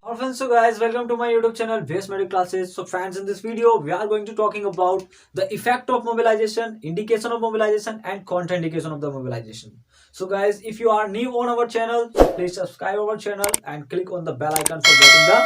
Or friends, so guys, welcome to my YouTube channel, VS Medical Classes. So friends, in this video, we are going to talking about the effect of mobilization, indication of mobilization, and contraindication of the mobilization. So guys, if you are new on our channel, please subscribe our channel and click on the bell icon for getting the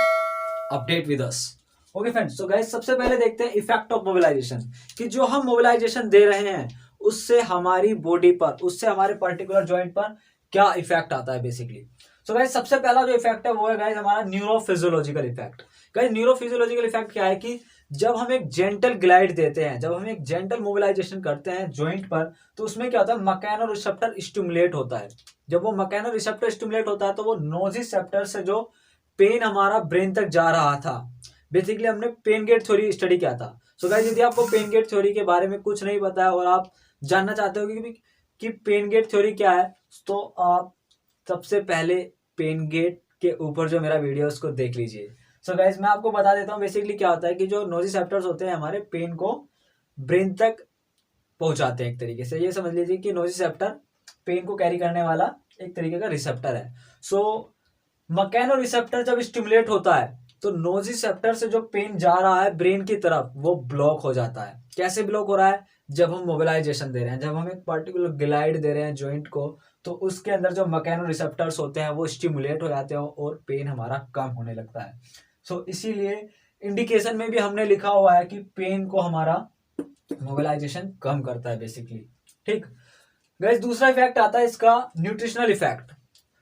update with us. Okay friends, तो guys सबसे पहले देखते हैं effect of mobilisation कि जो हम mobilisation दे रहे हैं उससे हमारी बॉडी पर, उससे हमारे पर्टिकुलर जॉइंट पर क्या इफेक्ट आता है बेसिकली। सो गाइस सबसे पहला जो इफेक्ट है वो है गाइस हमारा neurophysiological effect. Guys neurophysiological effect क्या है कि जब हम एक जेंटल ग्लाइड देते हैं, जब हम एक जेंटल मोबिलाइजेशन करते हैं जॉइंट पर, तो उसमें क्या होता है, मैकेनो रिसेप्टर स्टिमुलेट होता है। जब वो मैकेनो रिसेप्टर स्टिमुलेट होता है तो वो नोजिसेप्टर से जो पेन हमारा ब्रेन तक जा रहा था, बेसिकली हमने पेन गेट थ्योरी स्टडी किया था। सो गाइस यदि आपको पेन गेट थ्योरी के बारे में कुछ नहीं पता है और आप जानना चाहते हो कि पेन गेट थ्योरी क्या है, तो आप सबसे पहले पेन गेट के ऊपर जो मेरा वीडियो उसको देख लीजिए। सो गाइस मैं आपको बता देता हूँ बेसिकली क्या होता है कि जो नोजिसेप्टर्स होते हैं हमारे पेन को ब्रेन तक पहुंचाते हैं। एक तरीके से ये समझ लीजिए कि नोजिसेप्टर पेन को कैरी करने वाला एक तरीके का रिसेप्टर है। सो मैकेनो रिसेप्टर जब स्टिमुलेट होता है तो नोजिसेप्टर से जो पेन जा रहा है ब्रेन की तरफ वो ब्लॉक हो जाता है। कैसे ब्लॉक हो रहा है? जब हम मोबिलाइजेशन दे रहे हैं, जब हम एक पर्टिकुलर ग्लाइड दे रहे हैं जॉइंट को, तो उसके अंदर जो मैकेनो रिसेप्टर्स होते हैं वो स्टिमुलेट हो जाते हैं और पेन हमारा कम होने लगता है। सो इसीलिए इंडिकेशन में भी हमने लिखा हुआ है कि पेन को हमारा मोबिलाइजेशन कम करता है बेसिकली। ठीक गाइस, दूसरा इफेक्ट आता है इसका न्यूट्रिशनल इफेक्ट।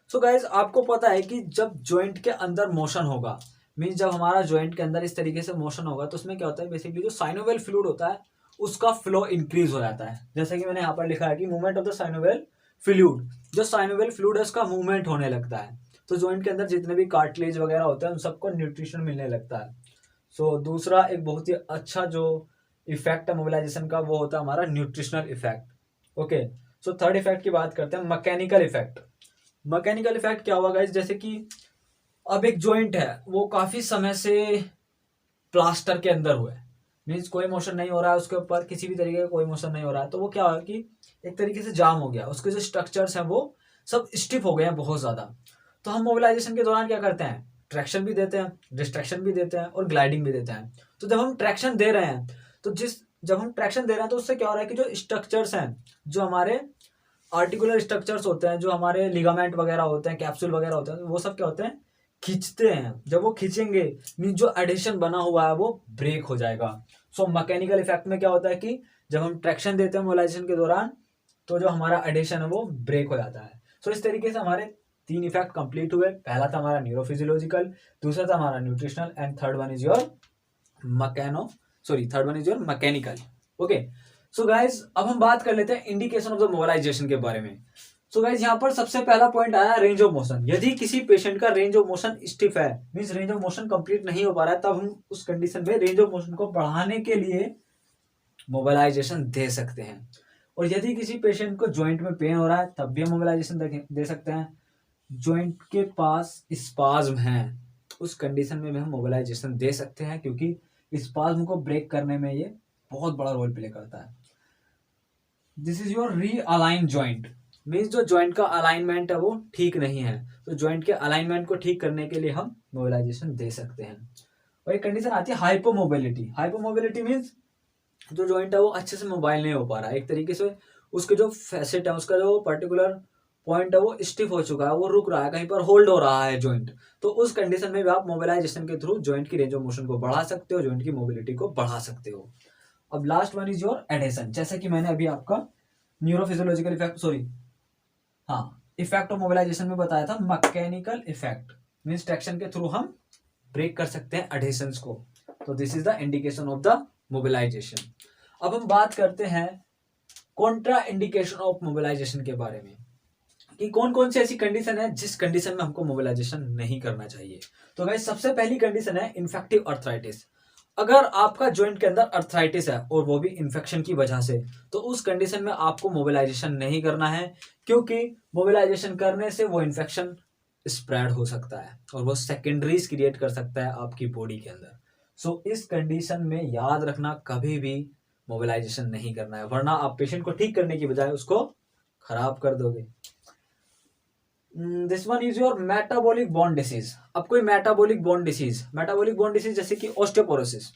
सो गाइस आपको पता है कि जब जॉइंट के अंदर मोशन होगा, मीन्स जब हमारा जॉइंट के अंदर इस तरीके से मोशन होगा तो उसमें क्या होता है, बेसिकली जो साइनोवेल फ्लूइड होता है उसका फ्लो इंक्रीज हो जाता है। जैसे कि मैंने यहाँ पर लिखा है कि movement of the synovial fluid, जो साइनोवेल फ्लूइड है उसका मूवमेंट होने लगता है, तो जॉइंट के अंदर जितने भी कार्टिलेज वगैरह होते हैं उन सबको न्यूट्रिशन मिलने लगता है। सो दूसरा एक बहुत ही अच्छा जो इफेक्ट है मोबिलाइजेशन का वो होता है हमारा nutritional effect. Okay, so third effect की बात करते हैं, मैकेनिकल इफेक्ट। मैकेनिकल इफेक्ट क्या हुआ गाइस, जैसे कि अब एक जॉइंट है वो काफी समय से प्लास्टर के अंदर हुआ है, मीन्स कोई मोशन नहीं हो रहा है उसके ऊपर, किसी भी तरीके का कोई मोशन नहीं हो रहा है, तो वो क्या हुआ कि एक तरीके से जाम हो गया, उसके जो स्ट्रक्चर्स हैं वो सब स्टिफ हो गए हैं बहुत ज्यादा। तो हम मोबिलाइजेशन के दौरान क्या करते हैं, ट्रैक्शन भी देते हैं, डिस्ट्रैक्शन भी देते हैं और ग्लाइडिंग भी देते हैं। तो जब हम ट्रैक्शन दे रहे हैं तो जब हम ट्रैक्शन दे रहे हैं तो उससे क्या हो रहा है कि जो स्ट्रक्चर्स हैं, जो हमारे आर्टिकुलर स्ट्रक्चर्स होते हैं, जो हमारे लिगामेंट वगैरह होते हैं, कैप्सूल वगैरह होते हैं, वो सब क्या होते हैं, खींचते हैं। जब वो खींचेंगे मीन जो एडिशन बना हुआ है वो ब्रेक हो जाएगा। सो मैकेनिकल इफेक्ट में क्या होता है कि जब हम ट्रैक्शन देते हैं मोबिलाइजेशन के दौरान तो जो हमारा एडिशन है वो ब्रेक हो जाता है। सो इस तरीके से हमारे तीन इफेक्ट कंप्लीट हुए। पहला था हमारा न्यूरोफिजियोलॉजिकल, दूसरा था हमारा nutritional and third one is your mechanical. Okay, so guys अब हम बात कर लेते हैं इंडिकेशन ऑफ द मोबिलाइजेशन के बारे में। सो गाइज यहाँ पर सबसे पहला पॉइंट आया रेंज ऑफ मोशन। यदि किसी पेशेंट का रेंज ऑफ मोशन स्टिफ है, means range of motion complete नहीं हो पा रहा है, तब हम उस कंडीशन में रेंज ऑफ मोशन को बढ़ाने के लिए मोबिलाइजेशन दे सकते हैं। और यदि किसी पेशेंट को जॉइंट में पेन हो रहा है तब भी हम मोबिलाइजेशन दे सकते हैं। जॉइंट के पास स्पाज्म है उस कंडीशन में भी हम मोबिलाइजेशन दे सकते हैं, क्योंकि स्पाज्म को ब्रेक करने में ये बहुत बड़ा रोल प्ले करता है। This is your realign joint, means जो जॉइंट का अलाइनमेंट है वो ठीक नहीं है, तो जॉइंट के अलाइनमेंट को ठीक करने के लिए हम मोबिलाइजेशन दे सकते हैं। और एक कंडीशन आती है हाइपोमोबिलिटी। हाइपोमोबिलिटी मीन्स जो जॉइंट है वो अच्छे से मोबाइल नहीं हो पा रहा है, एक तरीके से उसके जो फैसेट है, उसका जो पर्टिकुलर पॉइंट है वो स्टिफ हो चुका है, वो रुक रहा है, कहीं पर होल्ड हो रहा है जॉइंट। तो उस कंडीशन में भी आप मोबिलाइजेशन के थ्रू जॉइंट की रेंज ऑफ मोशन को बढ़ा सकते हो, जॉइंट की मोबिलिटी को बढ़ा सकते हो। अब last one is your adhesion. जैसे कि मैंने अभी आपका न्यूरोफिजियोलॉजिकल इफेक्ट ऑफ मोबिलाइजेशन में बताया था, मैकेनिकल इफेक्ट मींस ट्रैक्शन के थ्रू हम ब्रेक कर सकते हैं एडिशंस को। तो this is the indication of the mobilisation. अब हम बात करते हैं कॉन्ट्रा इंडिकेशन ऑफ मोबिलाइजेशन के बारे में, कि कौन कौन सी ऐसी कंडीशन है जिस कंडीशन में हमको मोबिलाइजेशन नहीं करना चाहिए। तो गाइस सबसे पहली कंडीशन है इन्फेक्टिव अर्थराइटिस। अगर आपका जॉइंट के अंदर अर्थराइटिस है और वो भी इन्फेक्शन की वजह से, तो उस कंडीशन में आपको मोबिलाइजेशन नहीं करना है, क्योंकि मोबिलाइजेशन करने से वो इन्फेक्शन स्प्रेड हो सकता है और वो सेकेंडरीज क्रिएट कर सकता है आपकी बॉडी के अंदर। सो इस कंडीशन में याद रखना कभी भी मोबिलाइजेशन नहीं करना है, वरना आप पेशेंट को ठीक करने की बजाय उसको खराब कर दोगे। This one is your metabolic bone disease. अब कोई मेटाबॉलिक बॉन डिसीज जैसे कि ऑस्टियोपोरोसिस।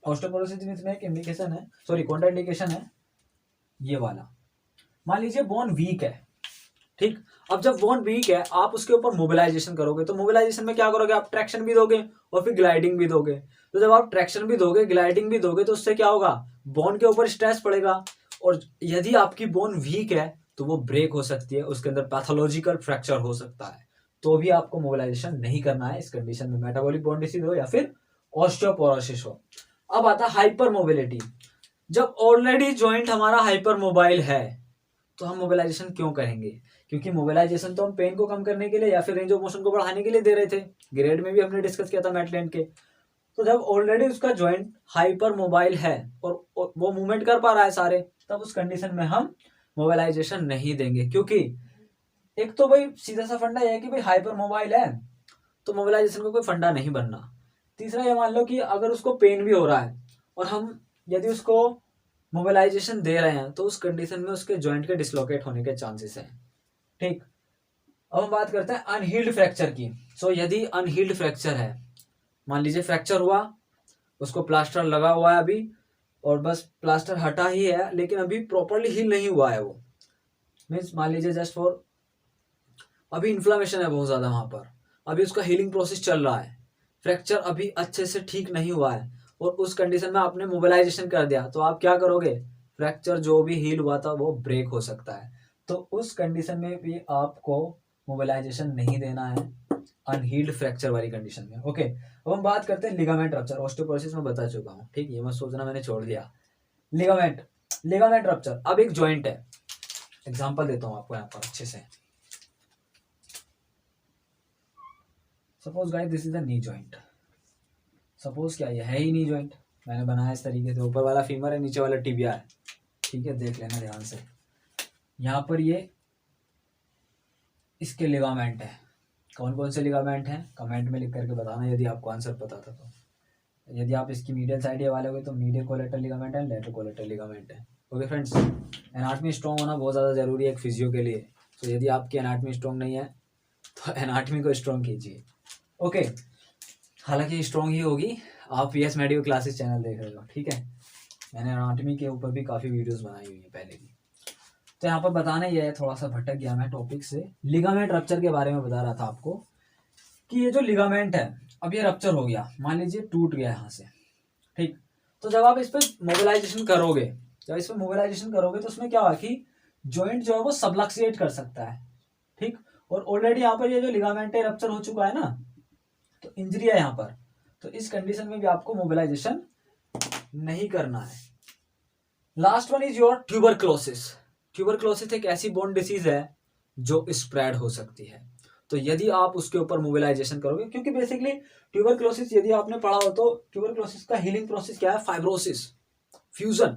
ऑस्टियोपोरोसिस में एक इंडिकेशन है, सॉरी कौन इंडिकेशन है, ये वाला। मान लीजिए बोन वीक है, ठीक। अब जब बोन वीक है, आप उसके ऊपर मोबिलाइजेशन करोगे, तो मोबिलाइजेशन में क्या करोगे, आप ट्रैक्शन भी दोगे और फिर ग्लाइडिंग भी दोगे। तो जब आप ट्रैक्शन भी दोगे, ग्लाइडिंग भी दोगे, तो उससे क्या होगा, बोन के ऊपर स्ट्रेस पड़ेगा, और यदि आपकी बोन वीक है तो वो ब्रेक हो सकती है, उसके अंदर पैथोलॉजिकल फ्रैक्चर हो सकता है। तो भी आपको मोबिलाइजेशन नहीं करना है इस कंडीशन में, मेटाबॉलिक बोन डिसीज हो या फिर ऑस्टियोपोरोसिस हो। अब आता है हाइपर मोबिलिटी। जब ऑलरेडी जॉइंट हमारा हाइपर मोबाइल है तो हम मोबिलाइजेशन क्यों करेंगे, क्योंकि मोबिलाइजेशन तो हम पेन को कम करने के लिए या फिर रेंज ऑफ मोशन को बढ़ाने के लिए दे रहे थे, ग्रेड में भी हमने डिस्कस किया था मैटलैंड के। तो जब ऑलरेडी उसका जॉइंट हाइपर मोबाइल है और वो मूवमेंट कर पा रहा है सारे, तब उस कंडीशन में हम मोबिलाइजेशन नहीं देंगे, क्योंकि एक तो भाई सीधा सा फंडा यह है कि भाई हाइपर मोबाइल है तो मोबिलाइजेशन का कोई फंडा नहीं बनना। तीसरा ये मान लो कि अगर उसको पेन भी हो रहा है और हम यदि उसको मोबिलाइजेशन दे रहे हैं तो उस कंडीशन में उसके जॉइंट के डिसलोकेट होने के चांसेस हैं, ठीक। अब हम बात करते हैं अनहील्ड फ्रैक्चर की। सो यदि अनहील्ड फ्रैक्चर है, मान लीजिए फ्रैक्चर हुआ, उसको प्लास्टर लगा हुआ है अभी और बस प्लास्टर हटा ही है लेकिन अभी प्रॉपरली हील नहीं हुआ है, वो मीन्स मान लीजिए जस्ट फॉर अभी इन्फ्लामेशन है बहुत ज़्यादा वहाँ पर, अभी उसका हीलिंग प्रोसेस चल रहा है, फ्रैक्चर अभी अच्छे से ठीक नहीं हुआ है और उस कंडीशन में आपने मोबिलाइजेशन कर दिया, तो आप क्या करोगे, फ्रैक्चर जो भी हील हुआ था वो ब्रेक हो सकता है। तो उस कंडीशन में भी आपको मोबिलाइजेशन नहीं देना है अनहील्ड फ्रैक्चर वाली कंडीशन में। ओके, अब हम बात करते हैं लिगामेंट रप्चर। ऑस्टियोपोरोसिस में बता चुका हूँ, ठीक, ये मत सोचना मैंने छोड़ दिया। Ligament rupture. अब एक जॉइंट है, एग्जांपल देता हूँ आपको यहाँ पर अच्छे से। Suppose guys this is the knee joint. Suppose क्या ये है ही नी जॉइंट, मैंने बनाया इस तरीके से, ऊपर वाला फीमर है, नीचे वाला टिबिया है, ठीक है, देख लेना ध्यान से। यहाँ पर ये इसके लिगामेंट है, कौन कौन से लिगामेंट हैं कमेंट में लिख करके बताना यदि आपको आंसर पता था तो। यदि आप इसकी मीडियल साइड वाले हो तो मीडियल कोलेटरल लिगामेंट है, लेटरल कोलेटरल लिगामेंट है। ओके फ्रेंड्स, एनाटमी स्ट्रॉन्ग होना बहुत ज़्यादा ज़रूरी है एक फिजियो के लिए। तो यदि आपकी एनाटमी स्ट्रॉन्ग नहीं है तो एनाटमी को स्ट्रॉन्ग कीजिए। ओके, हालांकि स्ट्रॉन्ग ही होगी, आप वीएस मेडिकल क्लासेस चैनल देख रहे हो, ठीक है, मैंने एनाटमी के ऊपर भी काफ़ी वीडियोस बनाई हुई है पहले भी। तो यहाँ पर बताना ये है, थोड़ा सा भटक गया मैं टॉपिक से, लिगामेंट रप्चर के बारे में बता रहा था आपको कि ये जो लिगामेंट है अब ये रप्चर हो गया, मान लीजिए टूट गया यहाँ से, ठीक। तो जब आप इस पर मोबिलाइजेशन करोगे, तो उसमें क्या हुआ कि जॉइंट जो है वो सबलक्सिएट कर सकता है, ठीक। और ऑलरेडी यहाँ पर ये जो लिगामेंट है रप्चर हो चुका है ना, तो इंजरी है यहाँ पर, तो इस कंडीशन में भी आपको मोबिलाइजेशन नहीं करना है। Last one is your tuberculosis. Tuberculosis एक ऐसी बोन डिसीज है जो स्प्रेड हो सकती है, तो यदि आप उसके ऊपर मोबिलाइजेशन करोगे, क्योंकि बेसिकली ट्यूबरक्लोसिस यदि आपने पढ़ा हो तो ट्यूबरक्लोसिस का हीलिंग प्रोसेस क्या है, फाइब्रोसिस, फ्यूजन।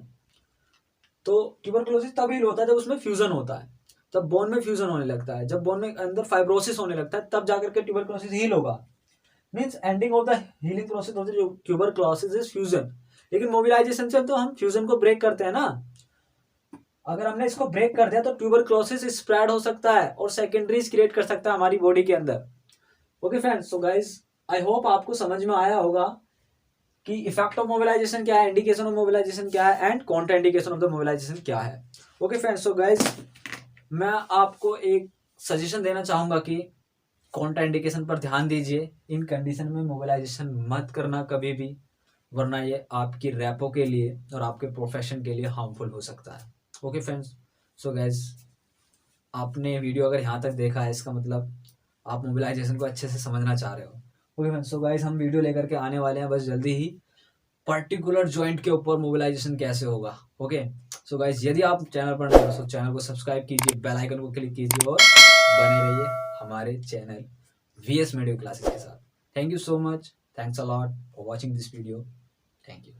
तो ट्यूबरक्लोसिस तब हील होता है जब उसमें फ्यूजन होता है, तब बोन में फ्यूजन होने लगता है, जब बोन में अंदर फाइब्रोसिस होने लगता है तब जाकर के ट्यूबरक्लोसिस हील होगा। Means ending of the healing process of the tuberculosis is fusion. लेकिन मोबिलाइजेशन से तो हम फ्यूजन को ब्रेक करते हैं ना, अगर हमने इसको ब्रेक कर दिया तो ट्यूबरक्लोसिस स्प्रेड हो सकता है और सेकेंडरीज क्रिएट कर सकता है हमारी बॉडी के अंदर। Okay friends, so guys I hope आपको समझ में आया होगा कि इफेक्ट ऑफ मोबिलाइजेशन क्या है, इंडिकेशन ऑफ मोबिलाइजेशन क्या है and contraindication of the mobilisation क्या है। ओके फ्रेंड्स, सो गाइज मैं आपको एक सजेशन देना चाहूंगा कि कॉन्ट्रा इंडिकेशन पर ध्यान दीजिए, इन कंडीशन में मोबिलाइजेशन मत करना कभी भी, वरना ये आपकी रैपो के लिए और आपके प्रोफेशन के लिए हार्मफुल हो सकता है। ओके फ्रेंड्स, सो गाइज आपने वीडियो अगर यहाँ तक देखा है इसका मतलब आप मोबिलाइजेशन को अच्छे से समझना चाह रहे हो। ओके फ्रेंड्स, सो गाइज हम वीडियो लेकर के आने वाले हैं बस जल्दी ही, पर्टिकुलर जॉइंट के ऊपर मोबिलाइजेशन कैसे होगा। ओके, सो गाइज यदि आप चैनल पर नए हो तो चैनल को सब्सक्राइब कीजिए, बेल आइकन को क्लिक कीजिए और बने रहिए हमारे चैनल वीएस मेडिकल क्लासेस के साथ। Thank you so much, thanks a lot for watching this video, thank you.